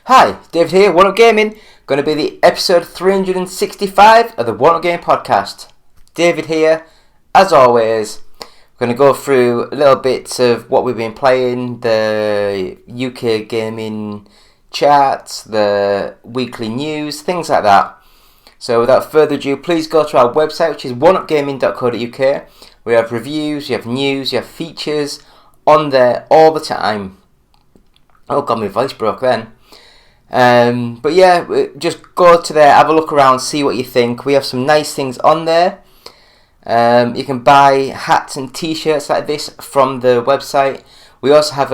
Hi, David here, One Up Gaming. Going to be the episode 365 of the One Up Game podcast. David here, as always. We're going to go through little bits of what we've been playing, the UK gaming charts, the weekly news, things like that. So without further ado, please go to our website, which is oneupgaming.co.uk. We have reviews, you have news, you have features on there all the time. Oh god, my voice broke then. But yeah, just go to there, have a look around, see what you think. We have some nice things on there. You can buy hats and t-shirts like this from the website. We also have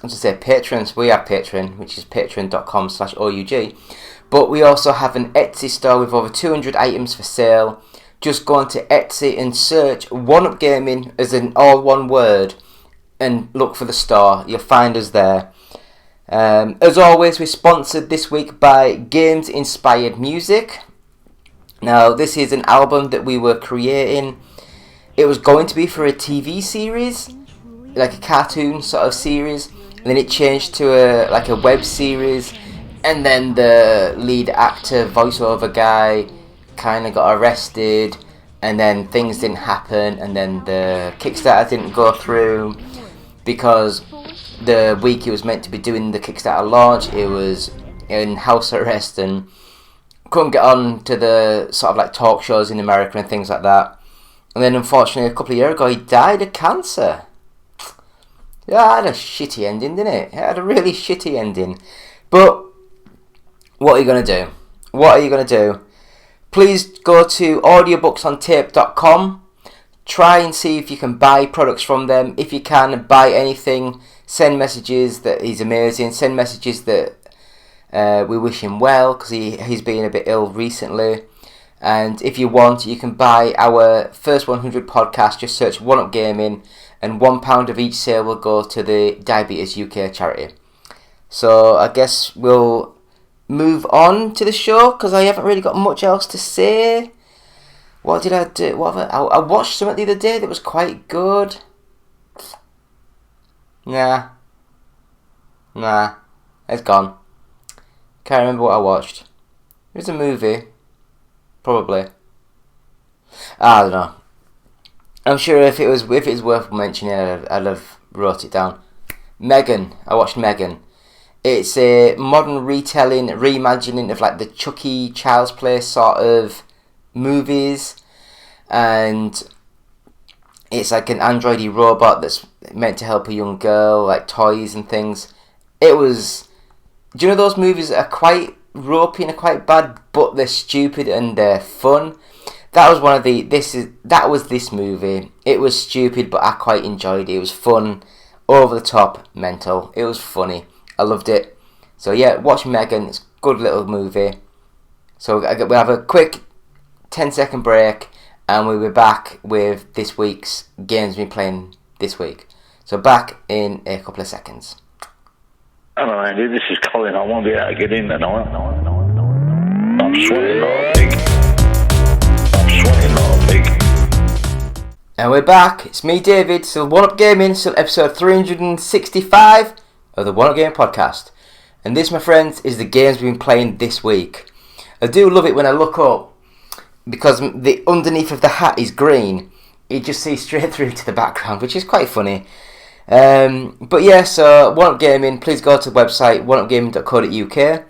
Patreon. So we have Patreon, which is patreon.com/OUG. But we also have an Etsy store with over 200 items for sale. Just go onto Etsy and search One Up Gaming as in all one word and look for the store. You'll find us there. As always, we're sponsored this week by Games Inspired Music. Now, this is an album that we were creating. It was going to be for a TV series, like a cartoon sort of series, and then it changed to a web series, and then the lead actor, voiceover guy, kind of got arrested, and then things didn't happen, and then the Kickstarter didn't go through because the week he was meant to be doing the Kickstarter launch, it was in house arrest and couldn't get on to the sort of like talk shows in America and things like that. And then unfortunately a couple of years ago he died of cancer. Yeah, it had a shitty ending, didn't it? It had a really shitty ending. But what are you going to do? What are you going to do? Please go to audiobooksontape.com. Try and see if you can buy products from them. If you can, buy anything. Send messages that he's amazing. Send messages that we wish him well, because he's been a bit ill recently. And if you want, you can buy our first 100 podcasts. Just search One Up Gaming, and £1 of each sale will go to the Diabetes UK charity. So I guess we'll move on to the show, because I haven't really got much else to say. What did I do? I watched something the other day that was quite good. Nah, it's gone. Can't remember what I watched. It was a movie, probably. I don't know. I'm sure if it was worth mentioning, I'd have wrote it down. Megan. I watched Megan. It's a modern retelling, reimagining of like the Chucky Child's Play sort of movies, and it's like an androidy robot that's meant to help a young girl, like toys and things. It was... Do you know those movies that are quite ropey and are quite bad, but they're stupid and they're fun? That was one of the... That was this movie. It was stupid, but I quite enjoyed it. It was fun, over the top, mental. It was funny. I loved it. So yeah, watch Megan. It's a good little movie. So we'll have a quick 10-second break, and we'll be back with this week's games we've been playing this week. So back in a couple of seconds. Hello Andy, this is Colin. I won't be able to get in tonight. I'm sweating like a pig. And we're back. It's me, David, still One Up Gaming, still episode 365 of the One Up Gaming podcast. And this, my friends, is the games we've been playing this week. I do love it when I look up, because the underneath of the hat is green. You just see straight through to the background, which is quite funny. But yeah, so One Up Gaming, please go to the website oneupgaming.co.uk.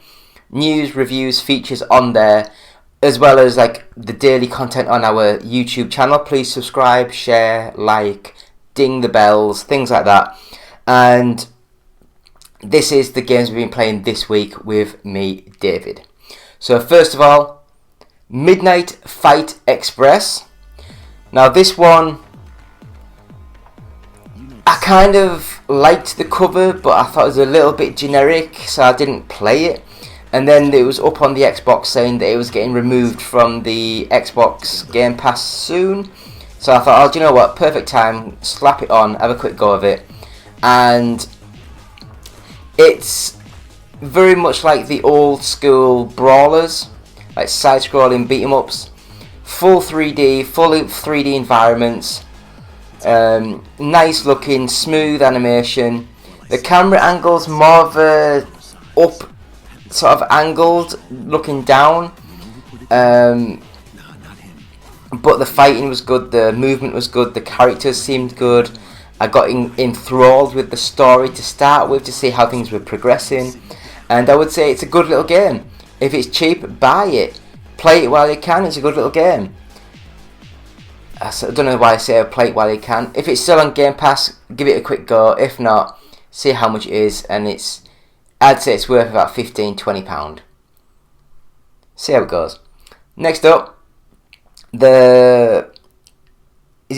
News, reviews, features on there, as well as like the daily content on our YouTube channel. Please subscribe, share, like, ding the bells, things like that. And this is the games we've been playing this week with me, David. So first of all, Midnight Fight Express. Now this one, I kind of liked the cover, but I thought it was a little bit generic, so I didn't play it. And then it was up on the Xbox saying that it was getting removed from the Xbox Game Pass soon. So I thought, oh, do you know what? Perfect time, slap it on, have a quick go of it. And it's very much like the old school brawlers, like side-scrolling beat-em-ups. Full 3D environments. Nice looking, smooth animation. The camera angle's more of a up sort of angled, looking down. But the fighting was good, the movement was good, the characters seemed good. I got enthralled with the story to start with, to see how things were progressing. And I would say it's a good little game. If it's cheap, buy it. Play it while you can, it's a good little game. I don't know why I say play it while you can. If it's still on Game Pass, give it a quick go. If not, see how much it is. And I'd say it's worth about £15-20. See how it goes. Next up, is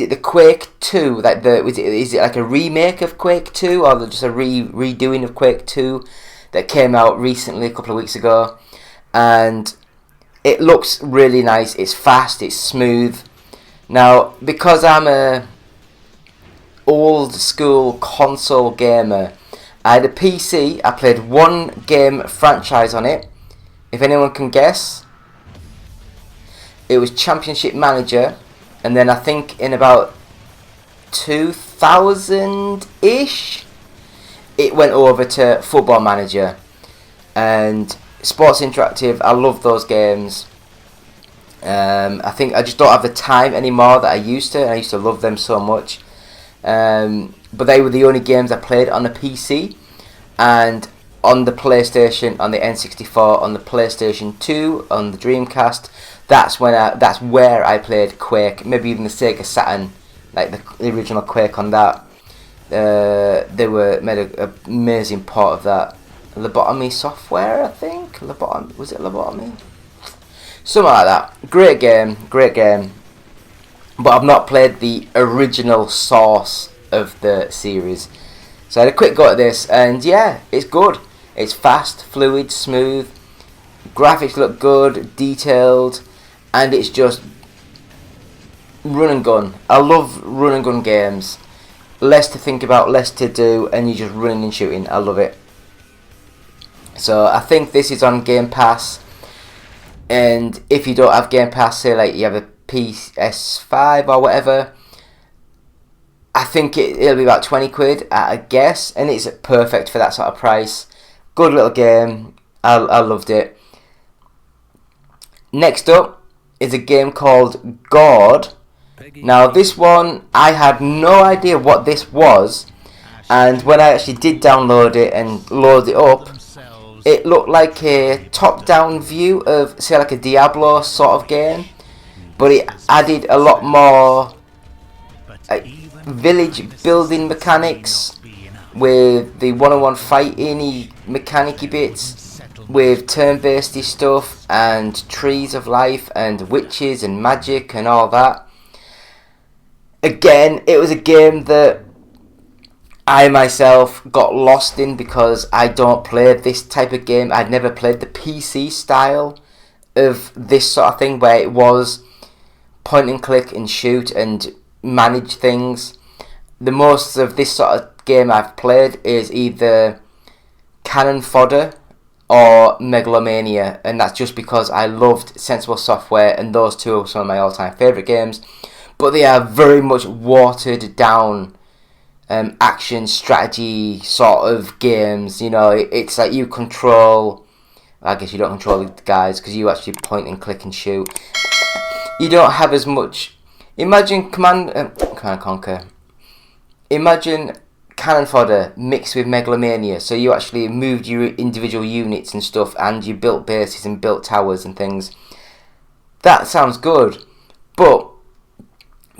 it the Quake 2? Like is it like a remake of Quake 2, or just a redoing of Quake 2 that came out recently, a couple of weeks ago? And it looks really nice. It's fast. It's smooth. Now, because I'm a old school console gamer, I had a PC. I played one game franchise on it. If anyone can guess, it was Championship Manager. And then I think in about 2000-ish, it went over to Football Manager. And Sports Interactive, I love those games. I think I just don't have the time anymore that I used to. I used to love them so much. But they were the only games I played on the PC. And on the PlayStation, on the N64, on the PlayStation 2, on the Dreamcast, that's where I played Quake. Maybe even the Sega Saturn, like the original Quake on that. They made an amazing port of that. Lobotomy Software, I think. Was it Lobotomy? Something like that. Great game. But I've not played the original source of the series. So I had a quick go at this, and yeah, it's good. It's fast, fluid, smooth. Graphics look good, detailed, and it's just run and gun. I love run and gun games. Less to think about, less to do, and you're just running and shooting. I love it. So I think this is on Game Pass. And if you don't have Game Pass, say like you have a PS5 or whatever, I think it'll be about 20 quid at a guess, and it's perfect for that sort of price. Good little game. I loved it. Next up is a game called God. Now this one, I had no idea what this was, and when I actually did download it and load it up, it looked like a top-down view of, say, like a Diablo sort of game, but it added a lot more village building mechanics with the one-on-one fighting mechanic-y bits, with turn-based stuff and trees of life and witches and magic and all that. Again, it was a game that I myself got lost in because I don't play this type of game. I'd never played the PC style of this sort of thing, where it was point and click and shoot and manage things. The most of this sort of game I've played is either Cannon Fodder or Megalomania, and that's just because I loved Sensible Software, and those two are some of my all-time favourite games. But they are very much watered down action strategy sort of games. You know, it's like you control, I guess you don't control the guys because you actually point and click and shoot. You don't have as much. Imagine Command and Conquer. Imagine Cannon Fodder mixed with Megalomania. So you actually moved your individual units and stuff, and you built bases and built towers and things. That sounds good, but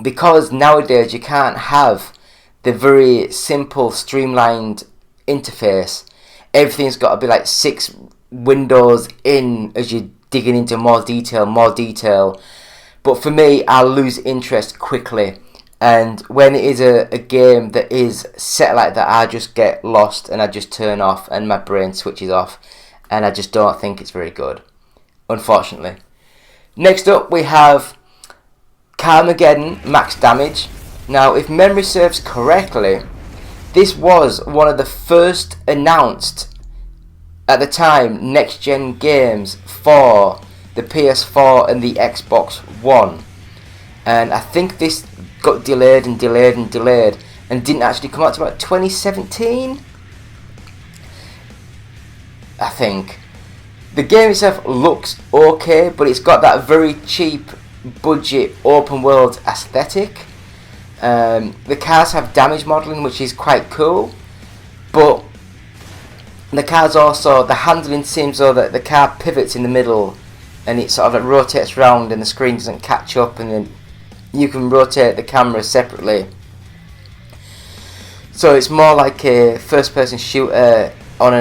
because nowadays you can't have the very simple, streamlined interface, everything's got to be like 6 windows in as you're digging into more detail. But for me, I'll lose interest quickly. And when it is a game that is set like that, I just get lost and I just turn off and my brain switches off. And I just don't think it's very good, unfortunately. Next up, we have Carmageddon Max Damage. Now, if memory serves correctly, this was one of the first announced, at the time, next-gen games for the PS4 and the Xbox One. And I think this got delayed and didn't actually come out to about 2017. I think. The game itself looks okay, but it's got that very cheap budget open world aesthetic. The cars have damage modelling, which is quite cool, but the cars also, the handling seems so that the car pivots in the middle and it sort of like rotates around and the screen doesn't catch up, and then you can rotate the camera separately. So it's more like a first person shooter on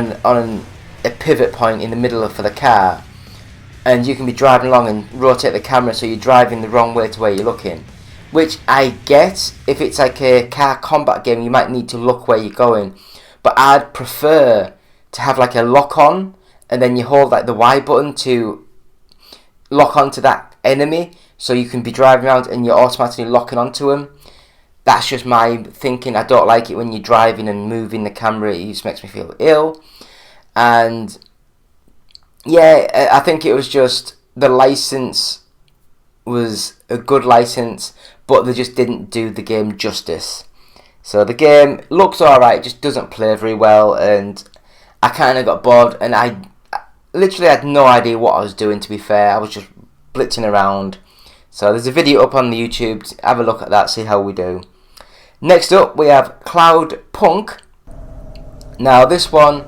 a pivot point in the middle for the car, and you can be driving along and rotate the camera so you're driving the wrong way to where you're looking, which I get. If it's like a car combat game, you might need to look where you're going, but I'd prefer to have like a lock on and then you hold like the Y button to lock onto that enemy, so you can be driving around and you're automatically locking onto them. That's just my thinking. I don't like it when you're driving and moving the camera. It just makes me feel ill. And yeah, I think it was just the license was a good license, but they just didn't do the game justice. So the game looks alright, just doesn't play very well, and I kind of got bored, and I literally had no idea what I was doing, to be fair. I was just blitzing around. So there's a video up on the YouTube, have a look at that, see how we do. Next up we have Cloudpunk. Now this one,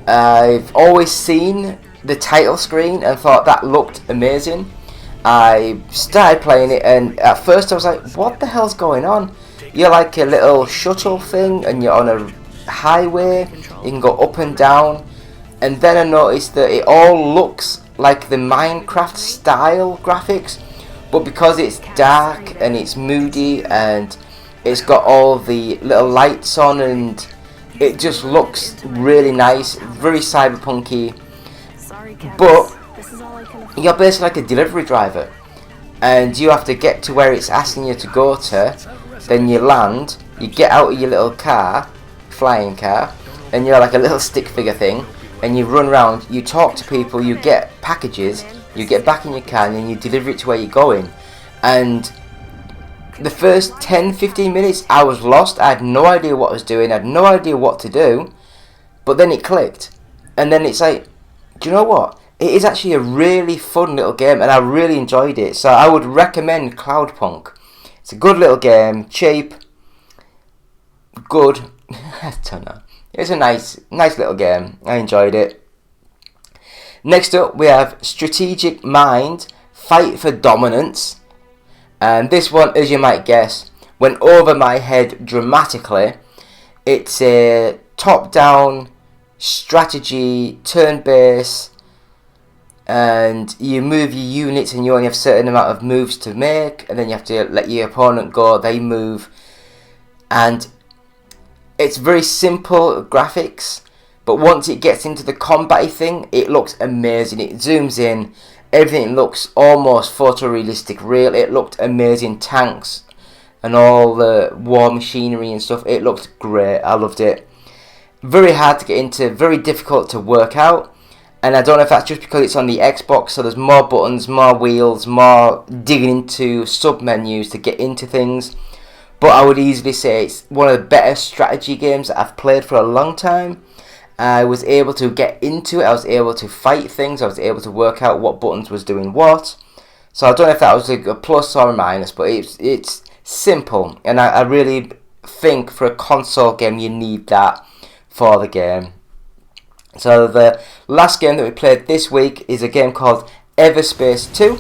I've always seen the title screen and thought that looked amazing. I started playing it, and at first I was like, what the hell's going on? You're like a little shuttle thing and you're on a highway, you can go up and down, and then I noticed that it all looks like the Minecraft style graphics, but because it's dark and it's moody and it's got all the little lights on, and it just looks really nice, very cyberpunky. But you're basically like a delivery driver, and you have to get to where it's asking you to go to. Then you land, you get out of your little car, flying car, and you're like a little stick figure thing, and you run around, you talk to people, you get packages, you get back in your car, and then you deliver it to where you're going. And the first 10-15 minutes I was lost. I had no idea what I was doing, I had no idea what to do, but then it clicked, and then it's like, do you know what? It is actually a really fun little game, and I really enjoyed it. So I would recommend Cloudpunk. It's a good little game, cheap, good. I don't know. It's a nice little game. I enjoyed it. Next up, we have Strategic Mind: Fight for Dominance. And this one, as you might guess, went over my head dramatically. It's a top-down strategy, turn-based, and you move your units and you only have a certain amount of moves to make, and then you have to let your opponent go, they move. And it's very simple graphics, but once it gets into the combat thing, it looks amazing. It zooms in, everything looks almost photorealistic real. It looked amazing, tanks and all the war machinery and stuff. It looked great, I loved it. Very hard to get into, very difficult to work out, and I don't know if that's just because it's on the Xbox, so there's more buttons, more wheels, more digging into sub-menus to get into things. But I would easily say it's one of the better strategy games that I've played for a long time. I was able to get into it, I was able to fight things, I was able to work out what buttons was doing what. So I don't know if that was a plus or a minus, but it's simple, and I really think for a console game you need that for the game. So the last game that we played this week is a game called Everspace 2,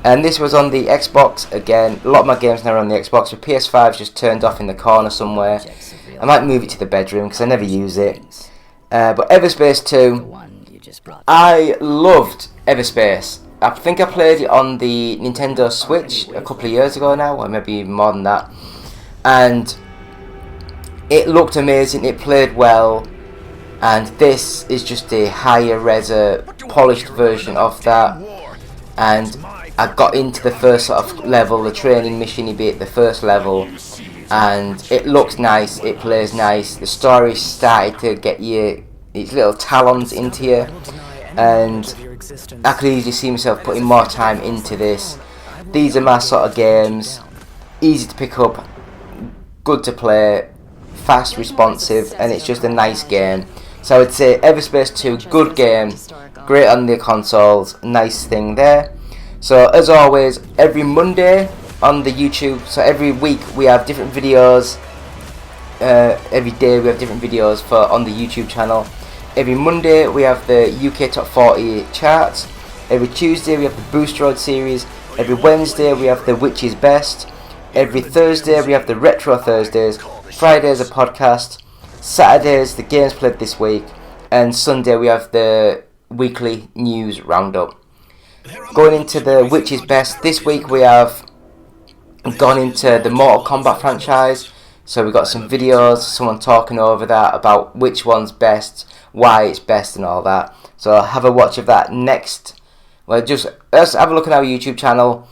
and this was on the Xbox. Again, a lot of my games now are on the Xbox, but PS5's just turned off in the corner somewhere. I might move it to the bedroom because I never use it. But Everspace 2, I loved Everspace. I think I played it on the Nintendo Switch a couple of years ago now, or maybe even more than that, and it looked amazing, it played well, and this is just a higher res, polished version of that. And I got into the first sort of level, the training mission, you beat the first level, and it looks nice, it plays nice, the story started to get you its little talons into you, and I could easily see myself putting more time into this. These are my sort of games, easy to pick up, good to play, fast, responsive, and it's just a nice game. So I would say Everspace 2, good game, great on the consoles, nice thing there. So as always, every Monday on the YouTube, so every week we have different videos, every day we have different videos on the YouTube channel. Every Monday we have the UK Top 40 charts, every Tuesday we have the Boost Road series, every Wednesday we have the Which is Best, every Thursday we have the Retro Thursdays, Fridays a podcast, Saturdays the games played this week, and Sunday we have the weekly news roundup. Going into the Which is Best, this week we have gone into the Mortal Kombat franchise, so we got some videos, someone talking over that about which one's best, why it's best and all that. So I'll have a watch of that next. Well, just let's have a look at our YouTube channel,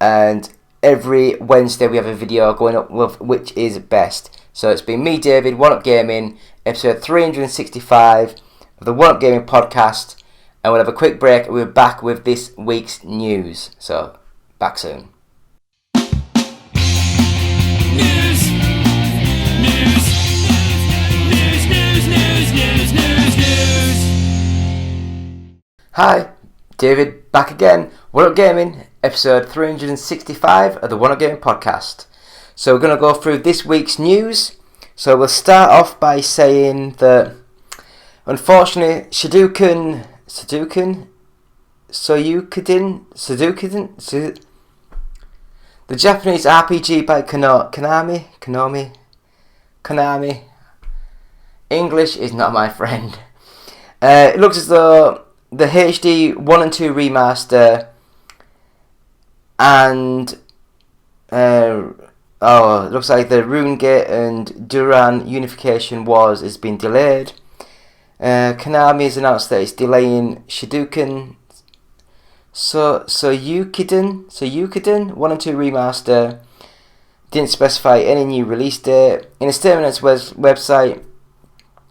and every Wednesday we have a video going up with which is best. So it's been me, David, One Up Gaming, episode 365 of the One Up Gaming podcast, and we'll have a quick break. We're back with this week's news. So back soon. Hi, David, back again. One Up Gaming, episode 365 of the One Up Gaming podcast. So we're going to go through this week's news. So we'll start off by saying that, unfortunately, Shoryuken, the Japanese RPG by Konami. English is not my friend. It looks as though the HD 1 and 2 remaster and it looks like the Runegate and Duran unification wars has been delayed. Konami has announced that it's delaying Shoryuken Soyukiden 1 and 2 remaster. Didn't specify any new release date. In a statement on its website,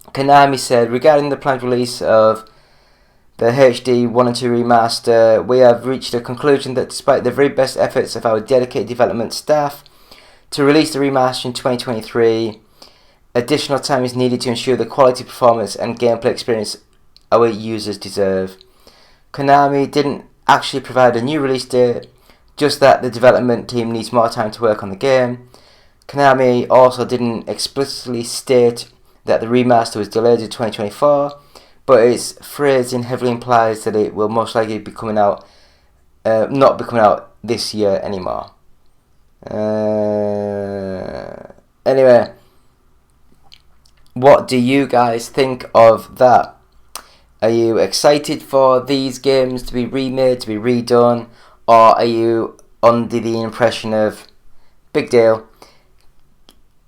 Konami said, regarding the planned release of the HD 1 and 2 remaster, we have reached a conclusion that despite the very best efforts of our dedicated development staff to release the remaster in 2023, additional time is needed to ensure the quality, performance and gameplay experience our users deserve. Konami didn't actually provide a new release date, just that the development team needs more time to work on the game. Konami also didn't explicitly state that the remaster was delayed to 2024, but its phrasing heavily implies that it will most likely be coming out, not be coming out this year anymore. Anyway, what do you guys think of that? Are you excited for these games to be remade, to be redone, or are you under the impression of, big deal,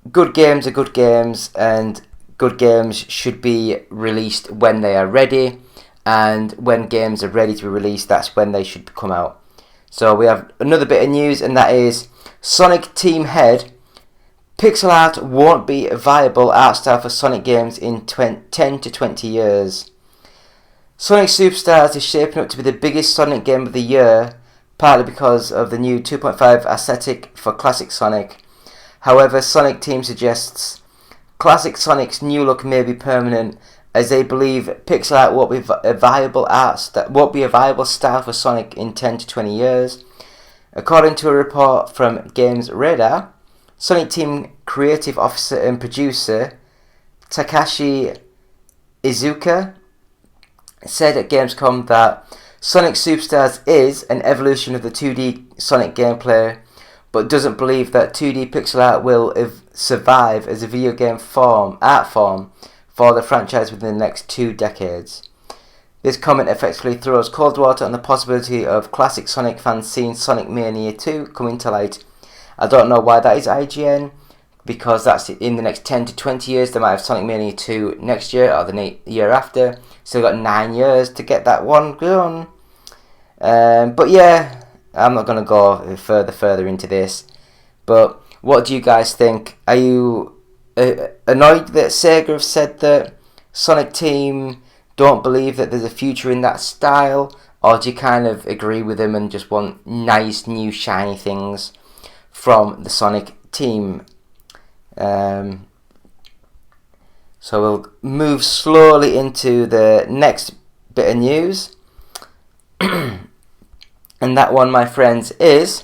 good games are good games, and good games should be released when they are ready, and when games are ready to be released, that's when they should come out. So we have another bit of news, and that is Sonic Team Head. Pixel art won't be a viable art style for Sonic games in 10 to 20 years. Sonic Superstars is shaping up to be the biggest Sonic game of the year, partly because of the new 2.5 aesthetic for classic Sonic. However, Sonic Team suggests classic Sonic's new look may be permanent, as they believe pixel art won't be a viable style for Sonic in 10 to 20 years. According to a report from Games Radar, Sonic Team creative officer and producer Takashi Iizuka said at Gamescom that Sonic Superstars is an evolution of the 2D Sonic gameplay, but doesn't believe that 2D pixel art will survive as a video game art form for the franchise within the next 2 decades. This comment effectively throws cold water on the possibility of classic Sonic fans seeing Sonic Mania 2 coming to light. I don't know why that is IGN, because that's in the next 10 to 20 years. They might have Sonic Mania 2 next year or the year after. Still got 9 years to get that one done. But yeah, I'm not going to go further into this. But what do you guys think? Are you annoyed that Sega have said that Sonic Team don't believe that there's a future in that style? Or do you kind of agree with them and just want nice, new, shiny things from the Sonic Team? So we'll move slowly into the next bit of news. And that one, my friends, is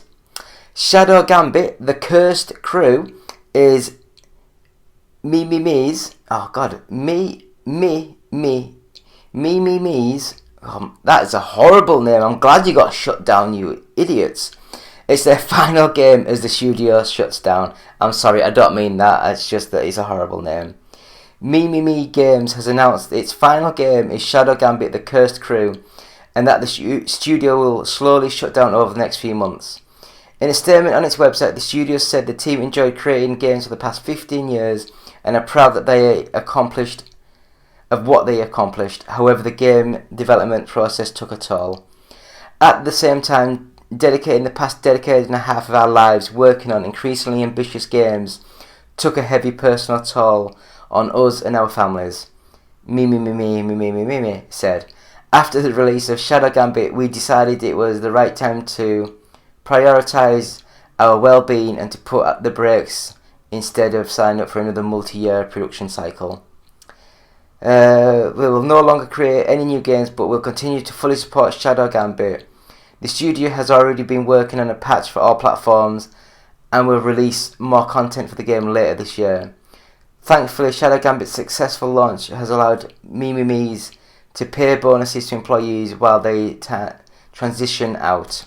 Shadow Gambit, The Cursed Crew, is Me's. Oh God, Me's. That is a horrible name. I'm glad you got shut down, you idiots. It's their final game as the studio shuts down. I'm sorry, I don't mean that. It's just that it's a horrible name. Me Games has announced its final game is Shadow Gambit: The Cursed Crew, and that the studio will slowly shut down over the next few months. In a statement on its website, the studio said the team enjoyed creating games for the past 15 years and are proud that they accomplished what they accomplished. However, the game development process took a toll. At the same time, dedicating the past decade and a half of our lives working on increasingly ambitious games took a heavy personal toll on us and our families. Me said. After the release of Shadow Gambit, we decided it was the right time to prioritise our well-being and to put up the brakes instead of signing up for another multi-year production cycle. We will no longer create any new games, but will continue to fully support Shadow Gambit. The studio has already been working on a patch for all platforms and will release more content for the game later this year. Thankfully, Shadow Gambit's successful launch has allowed Me's to pay bonuses to employees while they transition out.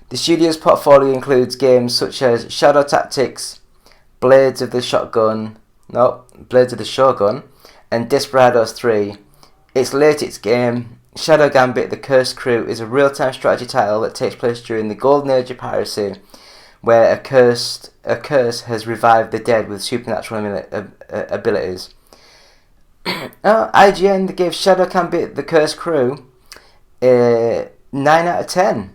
The studio's portfolio includes games such as Shadow Tactics, Blades of the Shogun, and Desperados 3. Its latest game, Shadow Gambit: The Cursed Crew, is a real-time strategy title that takes place during the golden age of piracy, where a curse has revived the dead with supernatural abilities. IGN gave Shadow Gambit: The Cursed Crew a 9 out of 10.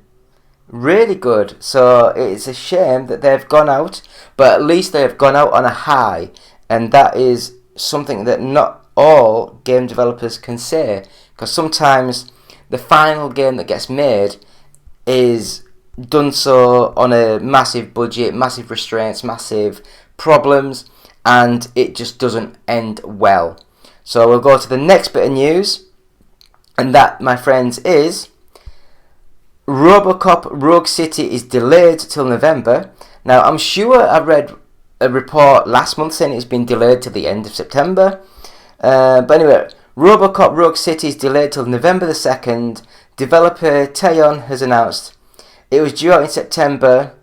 Really good. So it's a shame that they've gone out, but at least they have gone out on a high, and that is something that not all game developers can say, because sometimes the final game that gets made is done so on a massive budget, massive restraints, massive problems, and it just doesn't end well. So we'll go to the next bit of news, and that, my friends, is Robocop Rogue City is delayed till November. Now, I'm sure I read a report last month saying it's been delayed till the end of September. But anyway, Robocop Rogue City is delayed till November the 2nd. Developer Teyon has announced it was due out in September.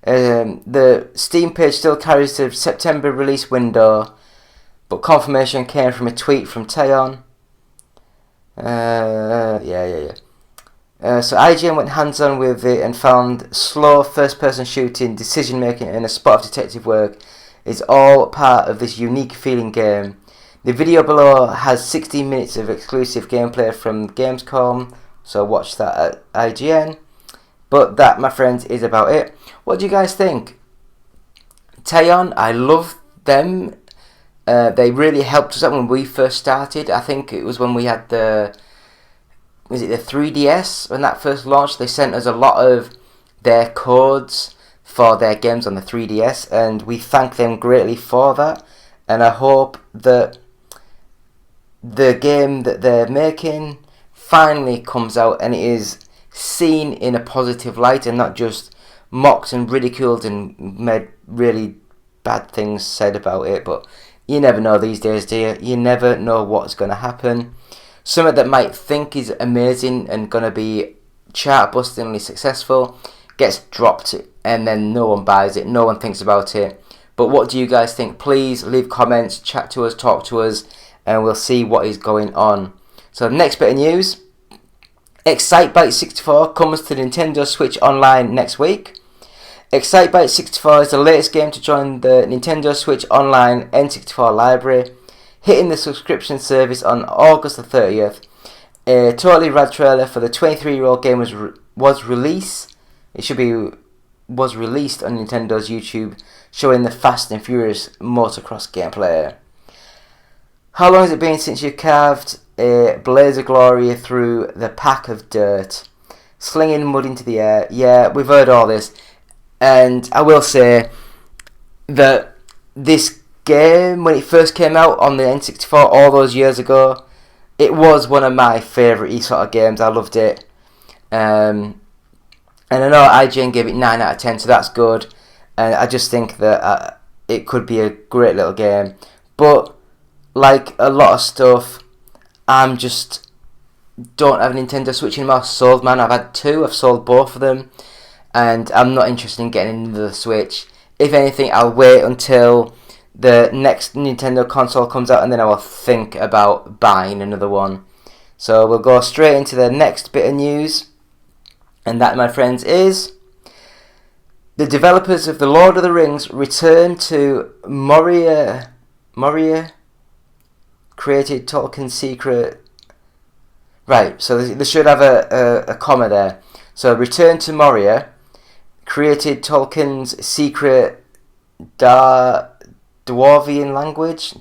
The Steam page still carries the September release window, but confirmation came from a tweet from Teyon. So IGN went hands-on with it and found slow first-person shooting, decision-making and a spot of detective work is all part of this unique feeling game. The video below has 16 minutes of exclusive gameplay from Gamescom, so watch that at IGN. But that, my friends, is about it. What do you guys think? Teyon, I love them. They really helped us out when we first started. I think it was when we had the 3DS when that first launched. They sent us a lot of their codes for their games on the 3DS, and we thank them greatly for that. And I hope that the game that they're making finally comes out and it is seen in a positive light and not just mocked and ridiculed and made really bad things said about it. But you never know these days, do you? You never know what's going to happen. Something that might think is amazing and going to be chart-bustingly successful gets dropped and then no one buys it, no one thinks about it. But what do you guys think? Please leave comments, chat to us, talk to us, and we'll see what is going on. So next bit of news. Excitebike 64 comes to Nintendo Switch Online next week. Excitebike 64 is the latest game to join the Nintendo Switch Online N64 library, hitting the subscription service on August the 30th. A totally rad trailer for the 23-year-old game was released. Was released on Nintendo's YouTube, showing the Fast and Furious motocross gameplay. How long has it been since you carved a blaze of glory through the pack of dirt, slinging mud into the air? Yeah, we've heard all this, and I will say that this game when it first came out on the N64 all those years ago. It was one of my favourite sort of games. I loved it. And I know IGN gave it 9 out of 10, so that's good. And I just think that it could be a great little game. But like a lot of stuff, I'm just don't have a Nintendo Switch anymore. Sold, man. I've had 2. I've sold both of them. And I'm not interested in getting into the Switch. If anything, I'll wait until the next Nintendo console comes out, and then I will think about buying another one. So we'll go straight into the next bit of news, and that, my friends, is the developers of The Lord of the Rings return to Moria created Tolkien's secret. Right, so they should have a comma there. So return to Moria created Tolkien's secret Dwarven language.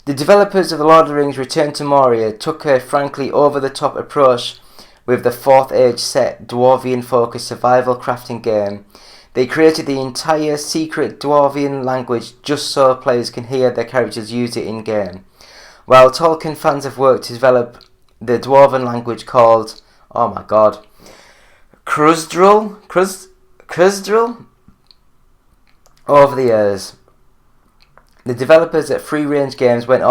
The developers of The Lord of the Rings Return to Moria took a frankly over-the-top approach with the 4th Age set Dwarven-focused survival crafting game. They created the entire secret Dwarven language just so players can hear their characters use it in-game. While Tolkien fans have worked to develop the Dwarven language called, oh my god, Crusdrul over the years. The developers at Free Range Games went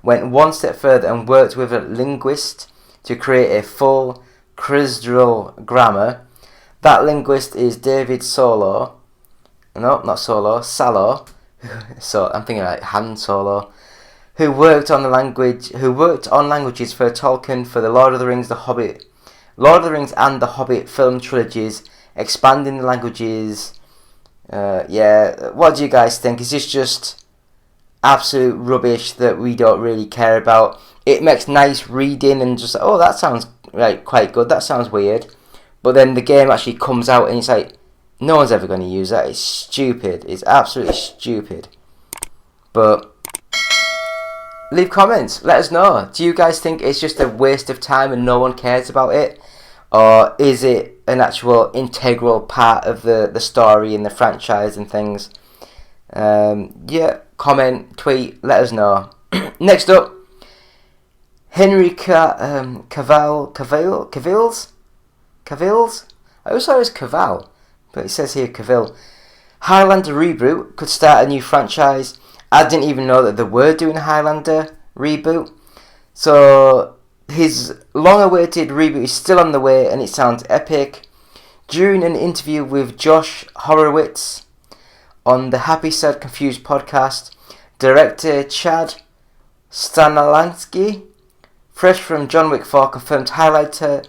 one step further and worked with a linguist to create a full Crusdrul grammar. That linguist is David Salo. No, not Solo, Salo. So I'm thinking like Han Solo, who worked on languages for Tolkien for the Lord of the Rings, The Hobbit, Lord of the Rings and The Hobbit film trilogies, expanding the languages. What do you guys think? Is this just absolute rubbish that we don't really care about? It makes nice reading and just, oh, that sounds like quite good, that sounds weird. But then the game actually comes out and it's like, no one's ever going to use that. It's stupid. It's absolutely stupid. But leave comments. Let us know. Do you guys think it's just a waste of time and no one cares about it? Or is it an actual integral part of the story and the franchise and things? Comment, tweet, let us know. Next up, Henry Cavill's? I always thought it was Cavill, but it says here Cavill. Highlander reboot could start a new franchise. I didn't even know that they were doing a Highlander reboot. So his long-awaited reboot is still on the way, and it sounds epic. During an interview with Josh Horowitz on the Happy Sad Confused podcast, director Chad Stahelski, fresh from John Wick 4, confirmed Highlander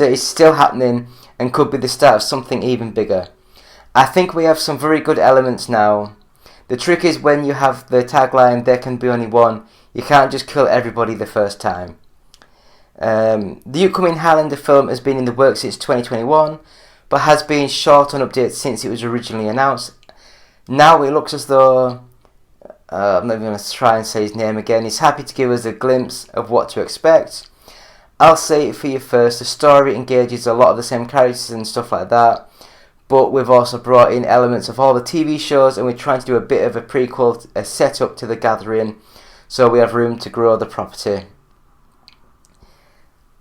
is still happening and could be the start of something even bigger. I think we have some very good elements now. The trick is when you have the tagline, there can be only one, you can't just kill everybody the first time. The upcoming Highlander film has been in the works since 2021, but has been short on updates since it was originally announced. Now it looks as though, I'm not even going to try and say his name again, he's happy to give us a glimpse of what to expect. I'll say it for you first, the story engages a lot of the same characters and stuff like that, but we've also brought in elements of all the TV shows, and we're trying to do a bit of a prequel, a setup to The Gathering, so we have room to grow the property.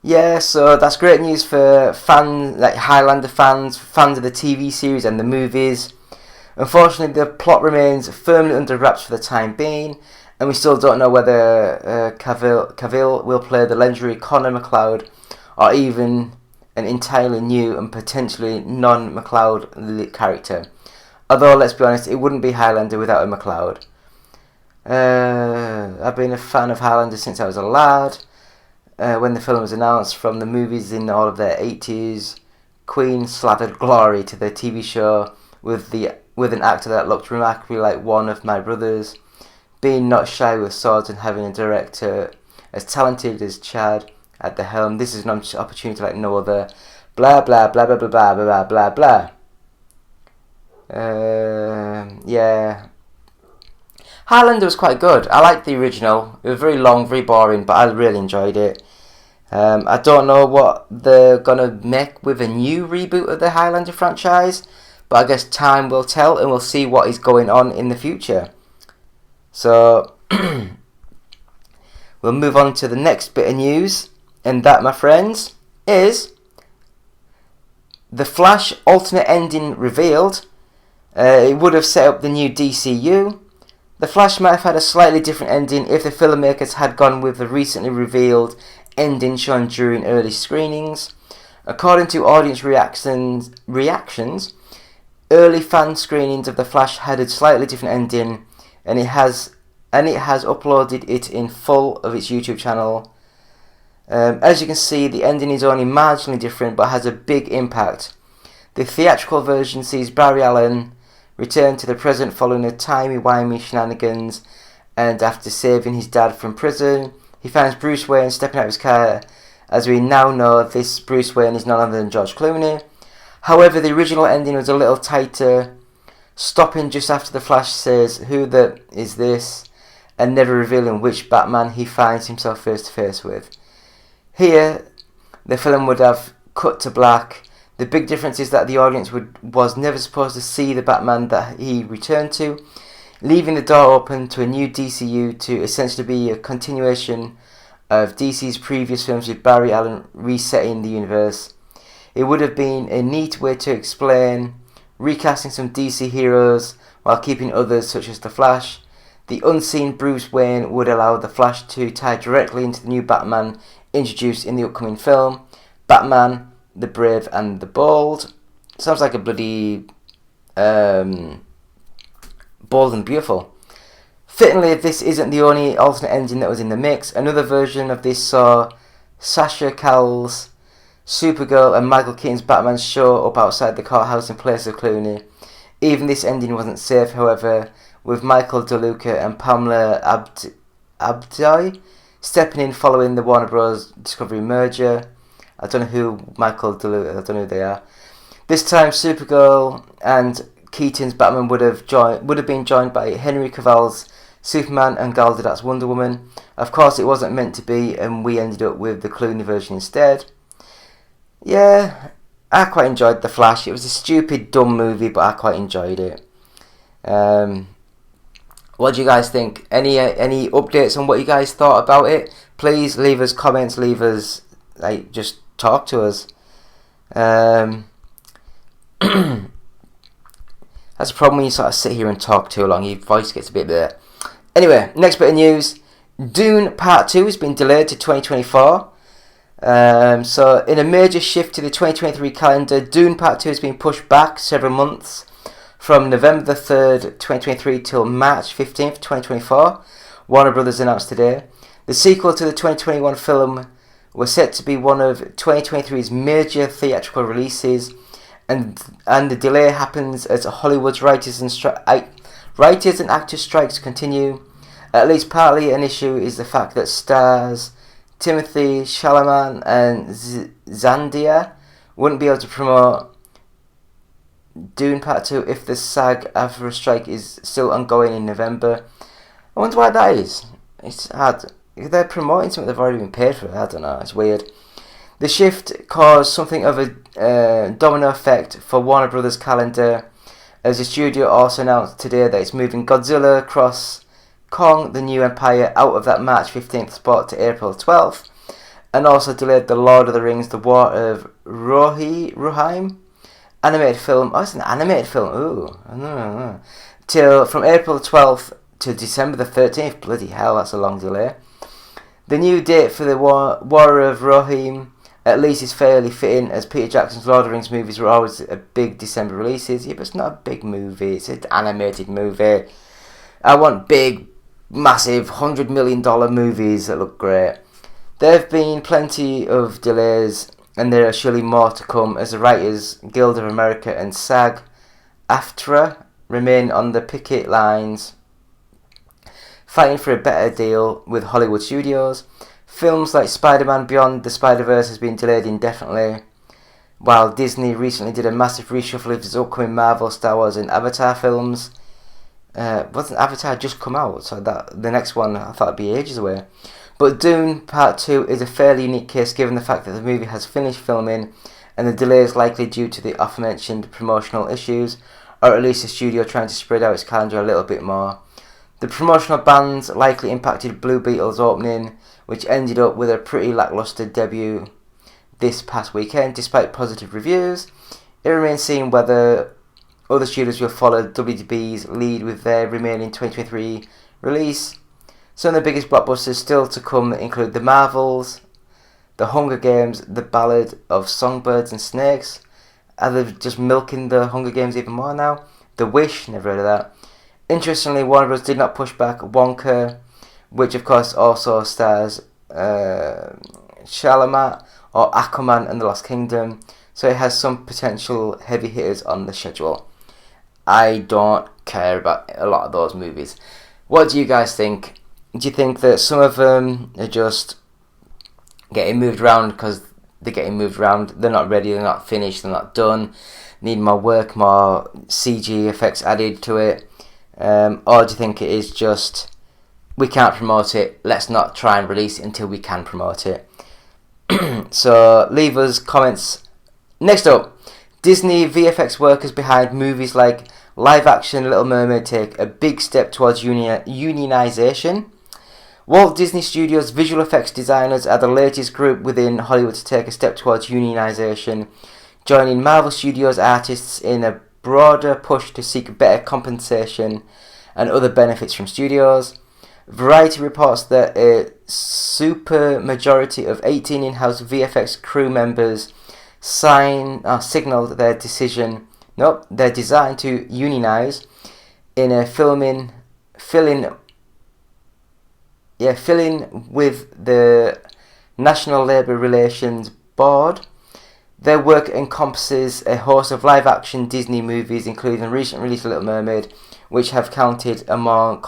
Yeah, so that's great news for fans, like Highlander fans of the TV series and the movies. Unfortunately, the plot remains firmly under wraps for the time being, and we still don't know whether Cavill will play the legendary Connor MacLeod, or even an entirely new and potentially non-MacLeod character. Although, let's be honest, it wouldn't be Highlander without a MacLeod. I've been a fan of Highlander since I was a lad. When the film was announced, from the movies in all of their 80s, Queen slathered glory to the TV show with an actor that looked remarkably like one of my brothers. Being not shy with swords and having a director as talented as Chad at the helm, this is an opportunity like no other. Blah blah blah blah blah blah blah blah blah. Yeah. Highlander was quite good. I liked the original. It was very long, very boring, but I really enjoyed it. I don't know what they're gonna make with a new reboot of the Highlander franchise, but I guess time will tell, and we'll see what is going on in the future. So we'll move on to the next bit of news, and that, my friends, is The Flash alternate ending revealed. It would have set up the new DCU. The Flash might have had a slightly different ending if the filmmakers had gone with the recently revealed ending shown during early screenings. According to audience reactions, early fan screenings of The Flash had a slightly different ending, and it has uploaded it in full of its YouTube channel. As you can see, the ending is only marginally different but has a big impact. The theatrical version sees Barry Allen return to the present following the timey-wimey shenanigans, and after saving his dad from prison, he finds Bruce Wayne stepping out of his car. As we now know, this Bruce Wayne is none other than George Clooney. However, the original ending was a little tighter, stopping just after the Flash says, "Who the is this?" and never revealing which Batman he finds himself face to face with. Here, the film would have cut to black. The big difference is that the audience was never supposed to see the Batman that he returned to, leaving the door open to a new DCU to essentially be a continuation of DC's previous films with Barry Allen resetting the universe. It would have been a neat way to explain recasting some DC heroes while keeping others such as The Flash. The unseen Bruce Wayne would allow The Flash to tie directly into the new Batman introduced in the upcoming film, Batman, the Brave and the Bold. Sounds like a bloody Bold and Beautiful. Fittingly, this isn't the only alternate ending that was in the mix. Another version of this saw Sasha Calle's Supergirl and Michael Keaton's Batman show up outside the courthouse in place of Clooney. Even this ending wasn't safe, however, with Michael DeLuca and Pamela Abdai stepping in following the Warner Bros. Discovery merger. I don't know who Michael DeLuca, I don't know who they are. This time, Supergirl and Keaton's Batman would have been joined by Henry Cavill's Superman and Gal Gadot's Wonder Woman. Of course, it wasn't meant to be, and we ended up with the Clooney version instead. Yeah, I quite enjoyed The Flash. It was a stupid, dumb movie, but I quite enjoyed it. What do you guys think? Any updates on what you guys thought about it? Please leave us comments. Leave us just talk to us. That's a problem when you sort of sit here and talk too long. Your voice gets a bit there. Anyway, next bit of news. Dune Part 2 has been delayed to 2024. So in a major shift to the 2023 calendar, Dune Part 2 has been pushed back several months from November the 3rd, 2023 till March 15th, 2024. Warner Brothers announced today. The sequel to the 2021 film was set to be one of 2023's major theatrical releases, and the delay happens as Hollywood's writers and actors strikes continue. At least partly an issue is the fact that stars Timothy Chalamet and Zendaya wouldn't be able to promote Dune Part 2 if the SAG-AFTRA strike is still ongoing in November. I wonder why that is. It's hard. If they're promoting something they've already been paid for, I don't know, it's weird. The shift caused something of a domino effect for Warner Brothers' calendar, as the studio also announced today that it's moving Godzilla Cross Kong The New Empire out of that March 15th spot to April 12th, and also delayed The Lord of the Rings The War of Rohirrim animated film. Oh, it's an animated film. Ooh, no. Till from April 12th to December the 13th. Bloody hell, that's a long delay. The new date for the War of Rohirrim at least is fairly fitting, as Peter Jackson's Lord of the Rings movies were always a big December releases. Yeah, but it's not a big movie, it's an animated movie. I want big, massive, $100 million movies that look great. There have been plenty of delays, and there are surely more to come, as the Writers Guild of America and SAG-AFTRA remain on the picket lines, fighting for a better deal with Hollywood studios. Films like Spider-Man Beyond the Spider-Verse has been delayed indefinitely, while Disney recently did a massive reshuffle of its upcoming Marvel, Star Wars and Avatar films. Wasn't Avatar just come out? So that the next one I thought would be ages away. But Dune Part 2 is a fairly unique case given the fact that the movie has finished filming and the delay is likely due to the aforementioned promotional issues, or at least the studio trying to spread out its calendar a little bit more. The promotional bans likely impacted Blue Beetle's opening, which ended up with a pretty lackluster debut this past weekend. Despite positive reviews, it remains seen whether other studios will follow WB's lead with their remaining 2023 release. Some of the biggest blockbusters still to come include The Marvels, The Hunger Games, The Ballad of Songbirds and Snakes. Are they just milking The Hunger Games even more now? The Wish, never heard of that. Interestingly, Warner Bros. Did not push back Wonka, which of course also stars Chalamet, or Aquaman and the Lost Kingdom, so it has some potential heavy hitters on the schedule. I don't care about a lot of those movies. What do you guys think? Do you think that some of them are just getting moved around because they're getting moved around, they're not ready, they're not finished, they're not done, need more work, more CG effects added to it? Or do you think it is just, we can't promote it, let's not try and release it until we can promote it? So leave us comments. Next up, Disney VFX workers behind movies like live action Little Mermaid take a big step towards unionization. Walt Disney Studios visual effects designers are the latest group within Hollywood to take a step towards unionization, joining Marvel Studios artists in a broader push to seek better compensation and other benefits from studios. Variety reports that a super majority of 18 in-house VFX crew members signaled their design to unionize in a filling with the National Labour Relations Board. Their work encompasses a host of live-action Disney movies, including the recent release of Little Mermaid, which have counted among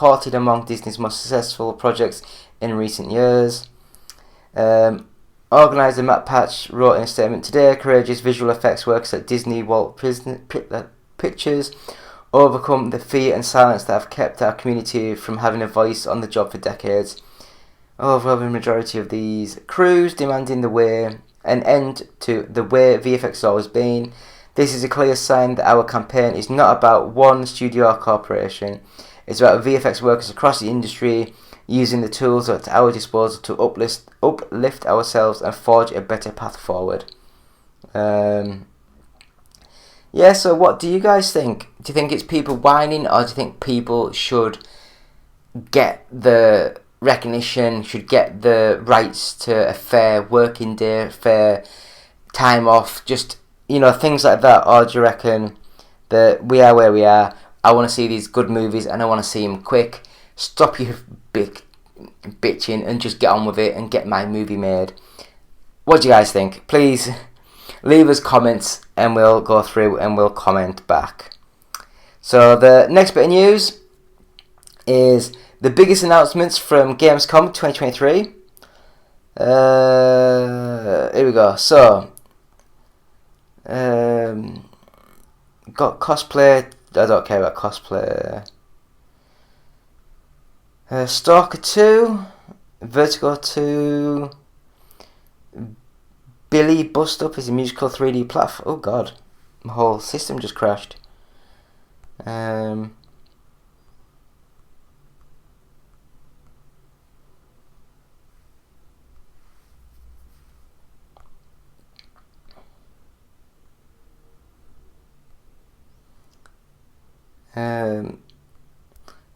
Disney's most successful projects in recent years. Organizer Matt Patch wrote in a statement today, courageous visual effects workers at Disney Walt Pictures overcome the fear and silence that have kept our community from having a voice on the job for decades. Overwhelming majority of these crews demanding an end to the way VFX has always been. This is a clear sign that our campaign is not about one studio or corporation. It's about VFX workers across the industry using the tools at our disposal to uplift ourselves and forge a better path forward. So what do you guys think? Do you think it's people whining, or do you think people should get the recognition, should get the rights to a fair working day, fair time off, just, things like that? Or do you reckon that we are where we are, I want to see these good movies and I want to see them quick, stop your big bitching and just get on with it and get my movie made? What do you guys think? Please leave us comments and we'll go through and we'll comment back. So the next bit of news is the biggest announcements from Gamescom 2023. Here we go. So, got cosplay. I don't care about cosplay. Stalker 2, Vertigo 2, Billy Bust Up is a musical 3D platform. Oh god, my whole system just crashed.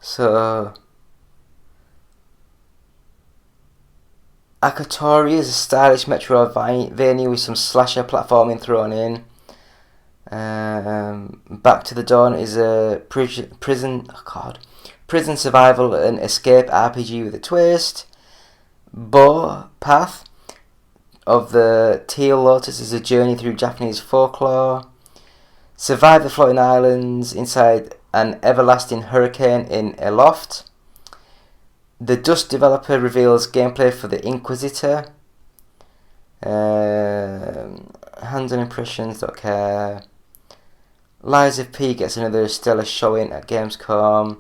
So Akatori is a stylish Metroidvania with some slasher platforming thrown in. Back to the Dawn is a prison survival and escape RPG with a twist. Bo Path of the Teal Lotus is a journey through Japanese folklore. Survive the floating islands inside an everlasting hurricane in a loft. The Dust developer reveals gameplay for the Inquisitor. Hands-on impressions, don't care. Lies of P gets another stellar showing at Gamescom.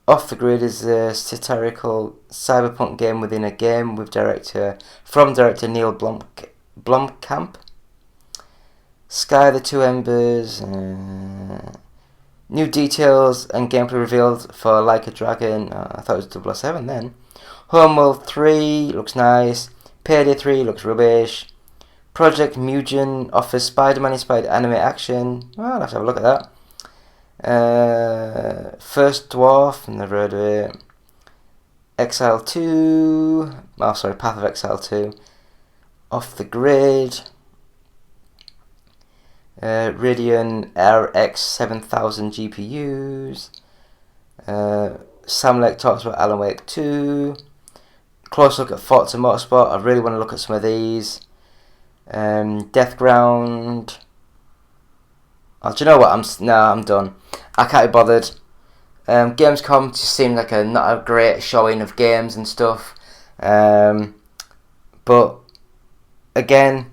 Off the Grid is a satirical cyberpunk game within a game with director Neil Blomkamp. Sky the Two Embers. New details and gameplay revealed for Like a Dragon. I thought it was 007 then. Homeworld 3 looks nice. Payday 3 looks rubbish. Project Mugen offers Spider-Man inspired anime action. Well, I'll have to have a look at that. First Dwarf, never heard of it. Exile 2. Oh, sorry, Path of Exile 2. Off the Grid. Radeon RX 7000 GPUs. Sam Lake talks about Alan Wake 2. Close look at Forza Motorsport. I really want to look at some of these. Deathground. Oh, do you know what? I'm done. I can't be bothered. Gamescom just seemed like not a great showing of games and stuff. But again,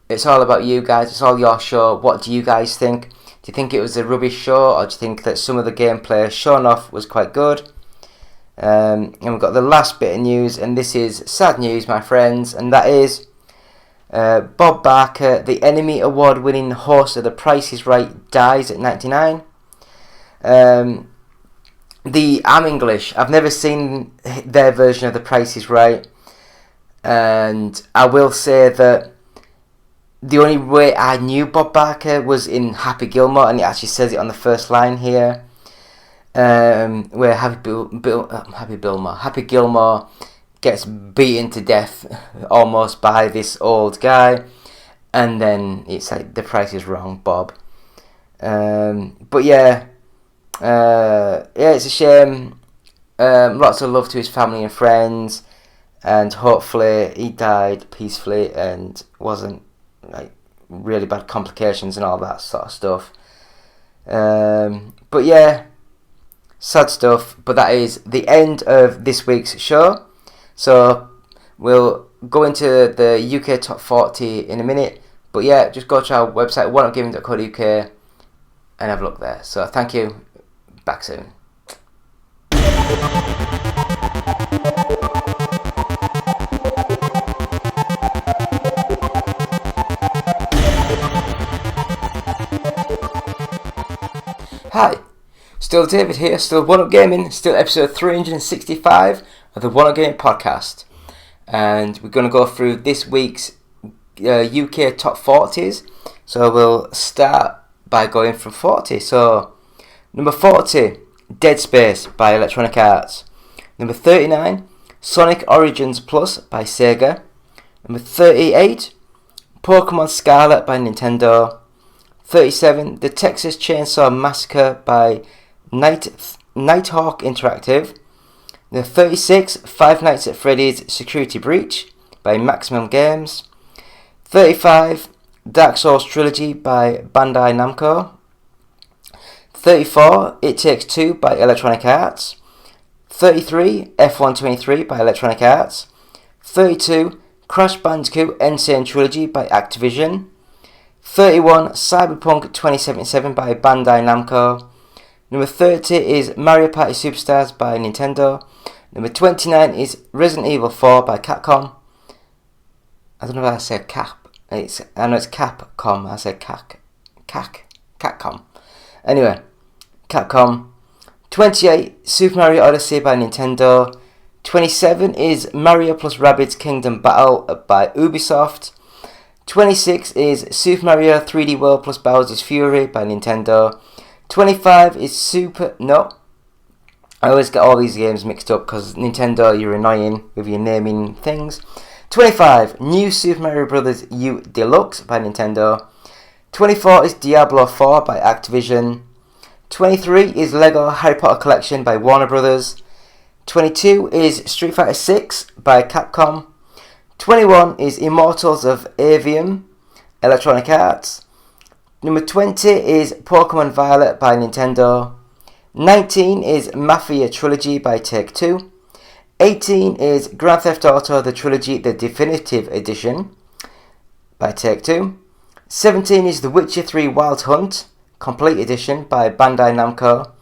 it's all about you guys. It's all your show. What do you guys think? Do you think it was a rubbish show, or do you think that some of the gameplay shown off was quite good? And we've got the last bit of news, and this is sad news, my friends, and that is Bob Barker, the Emmy Award-winning host of The Price is Right, dies at 99. I'm English. I've never seen their version of The Price is Right, and I will say that the only way I knew Bob Barker was in Happy Gilmore, and it actually says it on the first line here, where Happy Gilmore gets beaten to death almost by this old guy, and then it's like, the price is wrong, Bob. But yeah, it's a shame. Lots of love to his family and friends, and hopefully he died peacefully and wasn't like really bad complications and all that sort of stuff. But yeah, sad stuff. But that is the end of this week's show. So we'll go into the UK Top 40 in a minute. But yeah, just go to our website, oneupgaming.co.uk, and have a look there. So thank you. Back soon. Hi, still David here, still One Up Gaming, still episode 365 of the One Up Gaming podcast, and we're going to go through this week's UK top 40s. So we'll start by going from 40. So number 40, Dead Space by Electronic Arts. Number 39, Sonic Origins Plus by Sega. Number 38, Pokemon Scarlet by Nintendo. 37, The Texas Chainsaw Massacre by Nighthawk Interactive. Number 36, Five Nights at Freddy's Security Breach by Maximum Games. 35, Dark Souls Trilogy by Bandai Namco. 34, It Takes Two by Electronic Arts. 33, F123 by Electronic Arts. 32, Crash Bandicoot N. Sane Trilogy by Activision. 31, Cyberpunk 2077 by Bandai Namco. Number 30 is Mario Party Superstars by Nintendo. Number 29 is Resident Evil 4 by Capcom. I don't know if I said Cap. I know it's Capcom. I said Capcom. Anyway, Capcom. 28, Super Mario Odyssey by Nintendo. 27 is Mario plus Rabbids Kingdom Battle by Ubisoft. 26 is Super Mario 3D World plus Bowser's Fury by Nintendo. 25 is I always get all these games mixed up because Nintendo, you're annoying with your naming things. 25, New Super Mario Bros. U Deluxe by Nintendo. 24 is Diablo 4 by Activision. 23 is Lego Harry Potter Collection by Warner Bros. 22 is Street Fighter 6 by Capcom. 21 is Immortals of Avium, Electronic Arts. Number 20 is Pokemon Violet by Nintendo. 19 is Mafia Trilogy by Take-Two. 18 is Grand Theft Auto The Trilogy The Definitive Edition by Take-Two. 17 is The Witcher 3 Wild Hunt Complete Edition by Bandai Namco.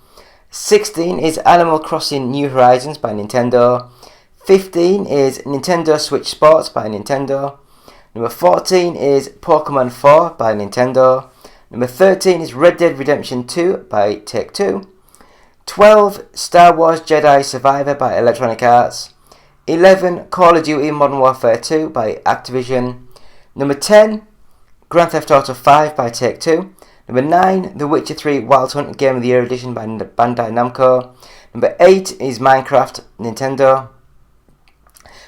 16 is Animal Crossing New Horizons by Nintendo. 15 is Nintendo Switch Sports by Nintendo. Number 14 is Pokemon 4 by Nintendo. Number 13 is Red Dead Redemption 2 by Take-Two. 12, Star Wars Jedi Survivor by Electronic Arts. 11, Call of Duty Modern Warfare 2 by Activision. Number 10, Grand Theft Auto 5 by Take-Two. Number 9, The Witcher 3 Wild Hunt Game of the Year Edition by Bandai Namco. Number 8 is Minecraft, Nintendo.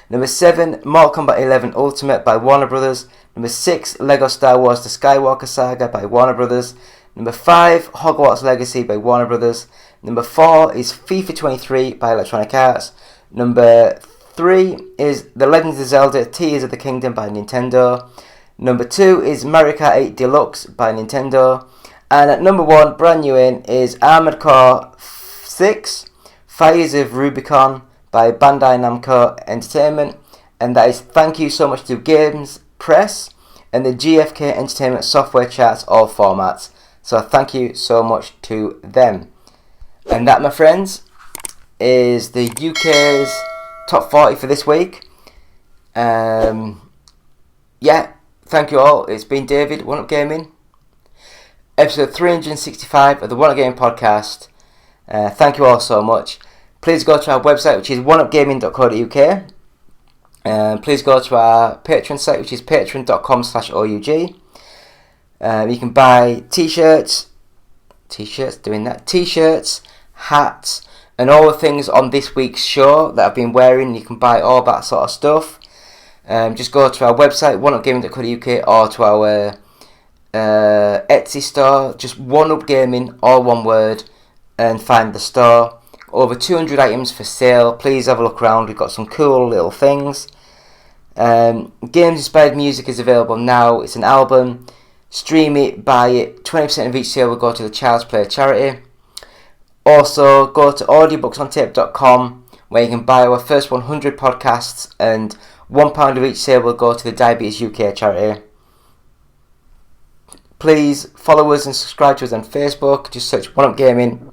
Number 7, Mortal Kombat 11 Ultimate by Warner Brothers. Number 6, Lego Star Wars The Skywalker Saga by Warner Brothers. Number 5, Hogwarts Legacy by Warner Brothers. Number 4 is FIFA 23 by Electronic Arts. Number 3 is The Legend of Zelda Tears of the Kingdom by Nintendo. Number 2 is Mario Kart 8 Deluxe by Nintendo. And at number 1, brand new in, is Armored Core 6 Fires of Rubicon by Bandai Namco Entertainment. And that is thank you so much to Games Press and the GFK Entertainment Software Charts, all formats. So thank you so much to them. And that, my friends, is the UK's top 40 for this week. Yeah, thank you all. It's been David, One Up Gaming, episode 365 of the One Up Gaming podcast. Thank you all so much. Please go to our website, which is oneupgaming.co.uk. Please go to our Patreon site, which is patreon.com/OUG. You can buy t-shirts, hats, and all the things on this week's show that I've been wearing. You can buy all that sort of stuff. Just go to our website, oneupgaming.co.uk, or to our Etsy store, just One Up Gaming, all one word, and find the store. Over 200 items for sale. Please have a look around. We've got some cool little things. Games Inspired Music is available now. It's an album. Stream it, buy it. 20% of each sale will go to the Child's Play charity. Also, go to audiobooksontape.com, where you can buy our first 100 podcasts, and £1 of each sale will go to the Diabetes UK charity. Please follow us and subscribe to us on Facebook. Just search One Up Gaming.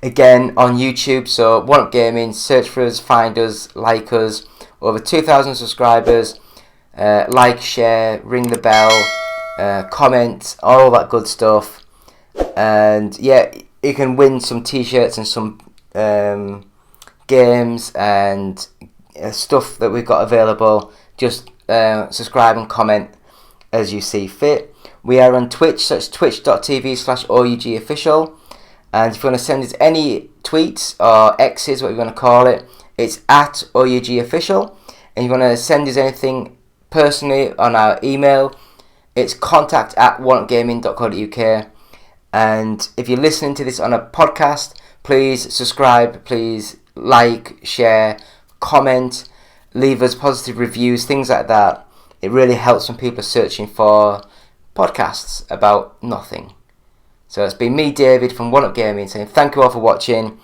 Again, on YouTube, so One Up Gaming, search for us, find us, like us. Over 2,000 subscribers. Like, share, ring the bell, comment, all that good stuff. And yeah, you can win some t-shirts and some games and stuff that we've got available. Just subscribe and comment as you see fit. We are on Twitch, so it's twitch.tv/OUG official. And if you want to send us any tweets or X's, what you want to call it, it's at OUG official. And if you want to send us anything personally on our email, it's contact@oneupgaming.co.uk. And if you're listening to this on a podcast, please subscribe, please like, share, comment, leave us positive reviews, things like that. It really helps when people are searching for podcasts about nothing. So it's been me, David, from One Up Gaming, saying thank you all for watching.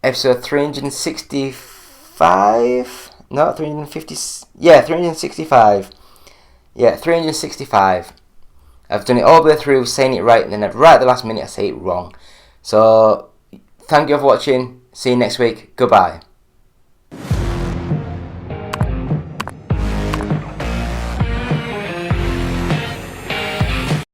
Episode 365? No, 350. Yeah, 365. Yeah, 365. I've done it all the way through, saying it right, and then right at the last minute I say it wrong. So, thank you all for watching. See you next week. Goodbye.